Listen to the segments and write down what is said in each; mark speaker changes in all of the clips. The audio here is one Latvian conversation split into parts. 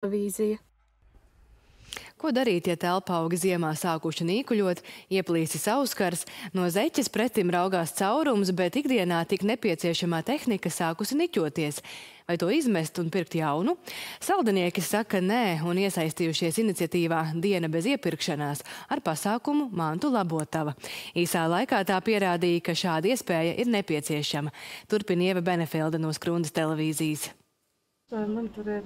Speaker 1: Vīzija.
Speaker 2: Ko darīt, ja telpaugi ziemā sākuši nīkuļot, ieplīsis auskars, no zeķes pretim raugās caurums, bet ikdienā tik nepieciešamā tehnika sākusi niķoties? Vai to izmest un pirkt jaunu? Saldinieki saka nē un iesaistījušies iniciatīvā Diena bez iepirkšanās ar pasākumu Mantu Labotava. Īsā laikā tā pierādīja, ka šāda iespēja ir nepieciešama. Turpina Ieva Benefelda no Skrundas televīzijas.
Speaker 1: Man tur ir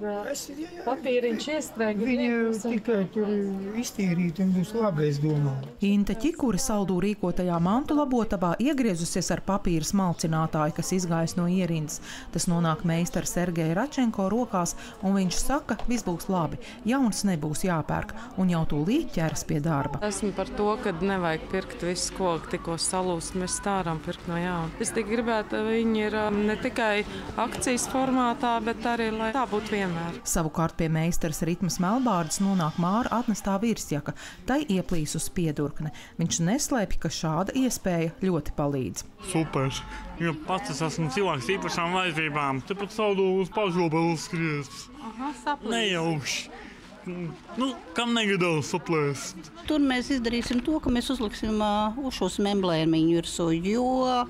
Speaker 1: papīriņš iestrēgts.
Speaker 3: Viņa tikai tur iztīrīt un būs labi, es domāju.
Speaker 4: Inta Ķikure saldū rīkotajā Mantu Labotavā iegriezusies ar papīra smalcinātāju, kas izgājis no ierindas. Tas nonāk meistara Sergeja Račenko rokās, un viņš saka, viss būs labi, jauns nebūs jāpērk, un jau tūlīt ķeras pie darba.
Speaker 5: Esmu par to, ka nevajag pirkt visu, ko tikko salūst, mēs stāram pirkt no jauna. Es tik gribētu, viņi ir ne tikai akcijas formātā, bet arī lai tā būtu vienmēr.
Speaker 4: Savukārt pie meistaras Ritmas Melbārdas nonāk Māra atnestā virsjaka, tai ieplīsus piedurkne. Viņš neslēpj, ka šāda iespēja ļoti palīdz.
Speaker 6: Super, jo pats es esmu cilvēks īpašām vajadzībām. Tepat saldū uz pašrobežu skriest. Nejauši. Kam negadās saplēst?
Speaker 7: Tur mēs izdarīsim to, ka mēs uzliksim uz šos emblēmiņu virsū, jo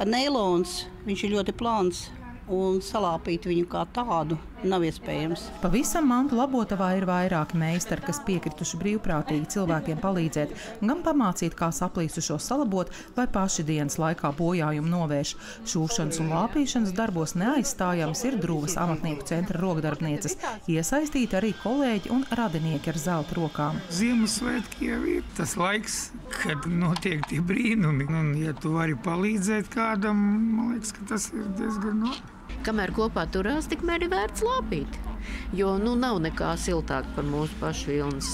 Speaker 7: neilons, viņš ir ļoti plāns. Un salāpīt viņu kā tādu nav iespējams.
Speaker 4: Pavisam Mantu Labotavā ir vairāki meistari, kas piekrituši brīvprātīgi cilvēkiem palīdzēt, gan pamācīt, kā saplīsušo salabot, vai paši dienas laikā bojājumu novērš. Šūšanas un lāpīšanas darbos neaizstājams ir Druvas amatnieku centra rokdarbnieces, iesaistīti arī kolēģi un radinieki ar zelta rokām.
Speaker 3: Ziemassvētki jau ir tas laiks, kad notiek tie brīnumi. Un, ja tu vari palīdzēt kādam, man liekas, ka tas ir diezgan labi.
Speaker 8: Kamēr kopā turās, tikmēr ir vērts lāpīt. Jo nav nekā siltāk par mūsu pašu vilnas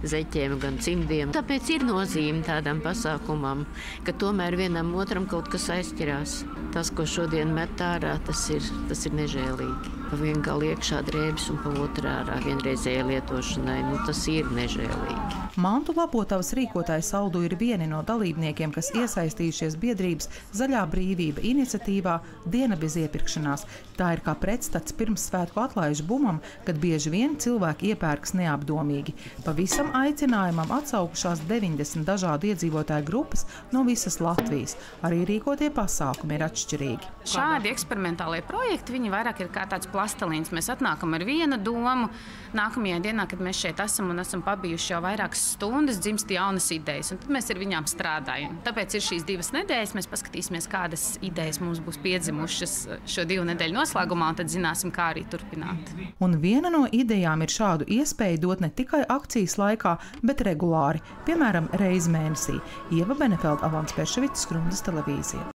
Speaker 8: zeķiem, gan cimdiem. Tāpēc ir nozīme tādam pasākumam, ka tomēr vienam otram kaut kas aizķirās. Tas, ko šodien met ārā, tas ir nežēlīgi. Pa vienu galu iekšā drēbes un pa otru ārā vienreizējai lietošanai. Tas ir nežēlīgi.
Speaker 4: Mantu Labotavas rīkotājs Saldu ir vieni no dalībniekiem, kas iesaistījušies biedrības Zaļā brīvība iniciatīvā Diena bez iepirkšanās. Tā ir kā pretstats pirmssvētku atlaižu bumam, kad bieži vien cilvēki iepērkas neapdomīgi. Pavisam aicinājumam atsaukušās 90 dažādu iedzīvotāju grupas no visas Latvijas. Arī rīkotie pasākumi ir atšķirīgi.
Speaker 9: Šādi eksperimentālie projekti, viņi vairāk ir kā tāds plastelīns. Mēs atnākam ar vienu domu. Nākamajā dienā, kad mēs šeit esam un esam pabijuši jau vairākas stundas, dzimst jaunas idejas, un tad mēs ar viņām strādājam. Tāpēc ir šīs 2 nedēļas, mēs paskatīsimies, kādas idejas mums būs piedzimušas šo 2 nedēļu noslēgumā, un tad zināsim, kā arī turpināt.
Speaker 4: Un viena no idejām ir šādu iespēju dot ne tikai akcijas laikā, bet regulāri, piemēram, reizi mēnesī. Ieva Benefelda, Alans Perševics, Skrundas televīzija.